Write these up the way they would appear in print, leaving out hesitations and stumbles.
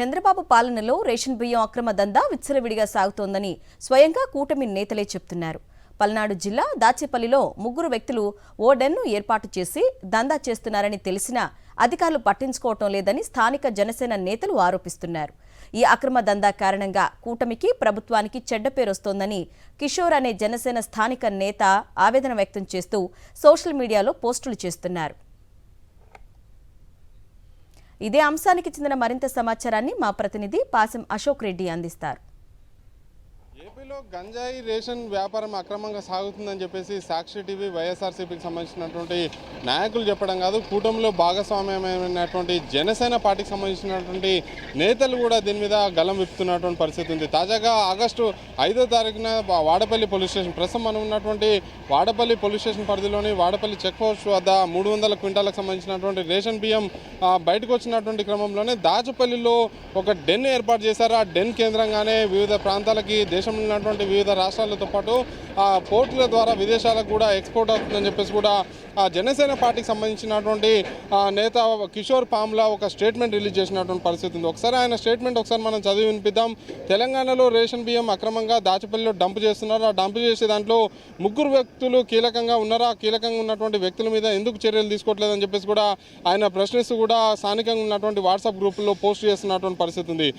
చంద్రబాబు పాలనలో రేషన్ బియ్యం అక్రమ దందా విచ్చలవిడిగా సాగుతోందని స్వయంగా కూటమి నేతలే చెప్తున్నారు. పల్నాడు జిల్లా దాచేపల్లిలో 3 వ్యక్తులు ఓ డెన్ను ఏర్పాటు చేసి దందా చేస్తున్నారని తెలిసినా అధికారులు పట్టించుకోవటం లేదని స్థానిక జనసేన నేతలు ఆరోపిస్తున్నారు. ఈ అక్రమ దందా కారణంగా కూటమికి ప్రభుత్వానికి చెడ్డ పేరొస్తోందని కిషోర్ అనే జనసేన స్థానిక నేత ఆవేదన వ్యక్తం చేస్తూ సోషల్ మీడియాలో పోస్టులు చేస్తున్నారు. ఇదే అంశానికి చెందిన మరింత సమాచారాన్ని మా ప్రతినిధి పాసం అశోక్ రెడ్డి అందిస్తారు. ఏపీలో గంజాయి రేషన్ వ్యాపారం అక్రమంగా సాగుతుందని చెప్పేసి సాక్షి టీవీ వైఎస్ఆర్సీపీకి సంబంధించినటువంటి నాయకులు చెప్పడం కాదు, కూటమిలో భాగస్వామ్యమైనటువంటి జనసేన పార్టీకి సంబంధించినటువంటి నేతలు కూడా దీని మీద గలం విప్పుతున్నటువంటి పరిస్థితి ఉంది. తాజాగా ఆగస్టు 5వ తారీఖున వాడపల్లి పోలీస్ స్టేషన్, ప్రస్తుతం మనం ఉన్నటువంటి వాడపల్లి పోలీస్ స్టేషన్ పరిధిలోని వాడపల్లి చెక్ పోస్ట్ వద్ద 300 క్వింటాలకు సంబంధించినటువంటి రేషన్ బియ్యం బయటకు వచ్చినటువంటి క్రమంలోనే దాచపల్లిలో ఒక డెన్ ఏర్పాటు చేశారు. ఆ డెన్ కేంద్రంగానే వివిధ ప్రాంతాలకి దేశంలో ఉన్నటువంటి వివిధ రాష్ట్రాలతో పాటు పోర్టుల ద్వారా విదేశాలకు కూడా ఎక్స్పోర్ట్ అవుతుందని చెప్పేసి కూడా జనసేన పార్టీకి సంబంధించినటువంటి నేత కిషోర్ పామ్లా ఒక స్టేట్మెంట్ రిలీజ్ చేసినటువంటి పరిస్థితి ఉంది. ఒకసారి ఆయన స్టేట్మెంట్ మనం చదివి వినిపిద్దాం. తెలంగాణలో రేషన్ బియ్యం అక్రమంగా దాచపల్లిలో డంప్ చేస్తున్నారు. ఆ డంప్ చేసే దాంట్లో 3 వ్యక్తులు కీలకంగా ఉన్నారు. ఆ కీలకంగా ఉన్నటువంటి వ్యక్తుల మీద ఎందుకు చర్యలు తీసుకోవట్లేదని చెప్పేసి కూడా ఆయన ప్రశ్నిస్తూ కూడా స్థానికంగా ఉన్నటువంటి వాట్సాప్ గ్రూపుల్లో పోస్ట్ చేస్తున్నటువంటి పరిస్థితి ఉంది.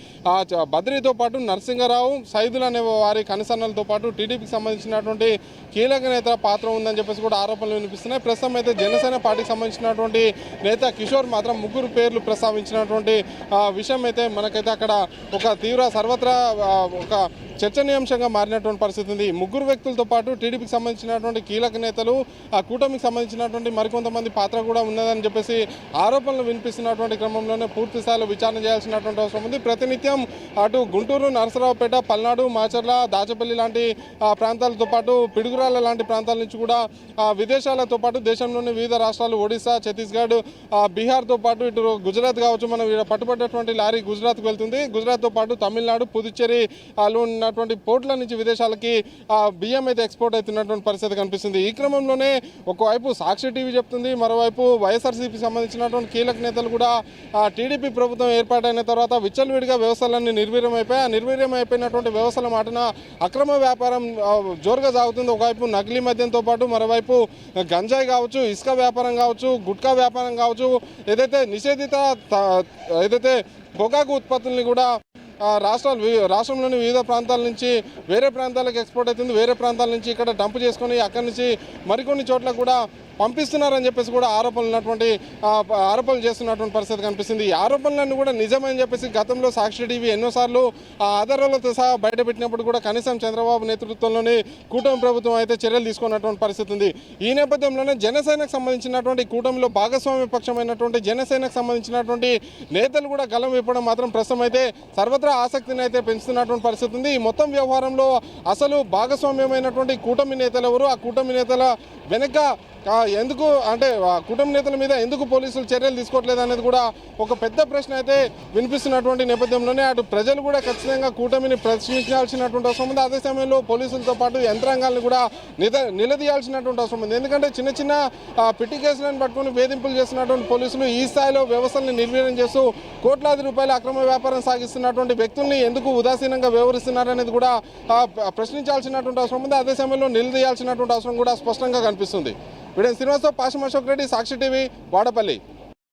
బద్రీతో పాటు నరసింగరావు, సైదులు అనే వారి కనసన్నలతో పాటు టీడీపీకి సంబంధించినటువంటి కీలక నేత పాత్ర ఉందని చెప్పేసి కూడా ఆరోపణలు వినిపిస్తున్నాయి. ప్రస్తుతం అయితే జనసేన పార్టీకి సంబంధించినటువంటి నేత కిషోర్ మాత్రం 3 పేర్లు ప్రస్తావించినటువంటి విషయం అయితే మనకైతే అక్కడ ఒక తీవ్ర సర్వత్రా ఒక చర్చనీయాంశంగా మారినటువంటి పరిస్థితి ఉంది. 3 వ్యక్తులతో పాటు టీడీపీకి సంబంధించినటువంటి కీలక నేతలు, ఆ కూటమికి సంబంధించినటువంటి మరికొంతమంది పాత్ర కూడా ఉన్నదని చెప్పేసి ఆరోపణలు వినిపిస్తున్నటువంటి క్రమంలోనే పూర్తి స్థాయిలో విచారణ చేయాల్సినటువంటి అవసరం ఉంది. ప్రతినిత్యం అటు గుంటూరు, నరసరావుపేట, పల్నాడు, మాచర్ల, దాచపల్లి లాంటి ప్రాంతాలతో పాటు పిడుగురాళ్ళ లాంటి ప్రాంతాల నుంచి కూడా విదేశాలతో పాటు దేశంలోని వివిధ రాష్ట్రాలు, ఒడిశా, ఛత్తీస్గఢ్, బీహార్తో పాటు ఇటు గుజరాత్ కావచ్చు, మనం పట్టుబడ్డటువంటి లారీ గుజరాత్కు వెళ్తుంది. గుజరాత్తో పాటు తమిళనాడు, పుదుచ్చేరిలో ఉన్నటువంటి పోర్టుల నుంచి విదేశాలకి బియ్యం అయితే ఎక్స్పోర్ట్ అవుతున్నటువంటి పరిస్థితి కనిపిస్తుంది. ఈ క్రమంలోనే ఒకవైపు సాక్షి టీవీ చెప్తుంది, మరోవైపు వైఎస్ఆర్సీపీకి సంబంధించినటువంటి కీలక నేతలు కూడా టీడీపీ ప్రభుత్వం ఏర్పాటైన తర్వాత విచ్చలవిడిగా వ్యవస్థలన్నీ నిర్వీర్యం అయిపోయాయి. ఆ నిర్వీర్యం అయిపోయినటువంటి వ్యవస్థల మాటన అక్రమ వ్యాపారం జోరుగా సాగుతుంది. ఒకవైపు నకిలీ మద్యంతో పాటు మరోవైపు గంజాయి కావచ్చు, ఇసుక వ్యాపారం కావచ్చు, గుట్కా వ్యాపారం కావచ్చు, ఏదైతే పొగాకు ఉత్పత్తుల్ని కూడా రాష్ట్రంలోని వివిధ ప్రాంతాల నుంచి వేరే ప్రాంతాలకు ఎక్స్పోర్ట్ అవుతుంది. వేరే ప్రాంతాల నుంచి ఇక్కడ డంప్ చేసుకొని అక్కడి నుంచి మరికొన్ని చోట్ల కూడా పంపిస్తున్నారని చెప్పేసి కూడా ఆరోపణలు చేస్తున్నటువంటి పరిస్థితి కనిపిస్తుంది. ఈ ఆరోపణలన్నీ కూడా నిజమని చెప్పేసి గతంలో సాక్షి టీవీ ఎన్నోసార్లు ఆధారాలతో సహా బయటపెట్టినప్పుడు కూడా కనీసం చంద్రబాబు నేతృత్వంలోని కూటమి ప్రభుత్వం అయితే చర్యలు తీసుకున్నటువంటి పరిస్థితి ఉంది. ఈ నేపథ్యంలోనే జనసేనకు సంబంధించినటువంటి కూటమిలో భాగస్వామ్య పక్షమైనటువంటి జనసేనకు సంబంధించినటువంటి నేతలు కూడా గలం విప్పడం మాత్రం ప్రస్తుతం అయితే సర్వత్రా ఆసక్తిని అయితే పెంచుతున్నటువంటి పరిస్థితి ఉంది. ఈ మొత్తం వ్యవహారంలో అసలు భాగస్వామ్యమైనటువంటి కూటమి నేతలు ఎవరు, ఆ కూటమి నేతల వెనక ఎందుకు అంటే కుటుంబ నేతల మీద ఎందుకు పోలీసులు చర్యలు తీసుకోవట్లేదు అనేది కూడా ఒక పెద్ద ప్రశ్న అయితే వినిపిస్తున్నటువంటి నేపథ్యంలోనే అటు ప్రజలు కూడా ఖచ్చితంగా కూటమిని ప్రశ్నించాల్సినటువంటి అవసరం ఉంది. అదే సమయంలో పోలీసులతో పాటు యంత్రాంగాలను కూడా నిలదీయాల్సినటువంటి అవసరం ఉంది. ఎందుకంటే చిన్న చిన్న పిట్టి కేసులను పట్టుకుని వేధింపులు చేస్తున్నటువంటి పోలీసులు ఈ స్థాయిలో వ్యవస్థల్ని నిర్వీర్యం చేస్తూ కోట్లాది రూపాయల అక్రమ వ్యాపారం సాగిస్తున్నటువంటి వ్యక్తుల్ని ఎందుకు ఉదాసీనంగా వ్యవహరిస్తున్నారనేది కూడా ప్రశ్నించాల్సినటువంటి అవసరం ఉంది. అదే సమయంలో నిలదీయాల్సినటువంటి అవసరం కూడా స్పష్టంగా కనిపిస్తుంది. వీడియో శ్రీనివాసరావు, పాసం అశోక్ రెడ్డి, సాక్షి టీవీ, వాడపల్లి.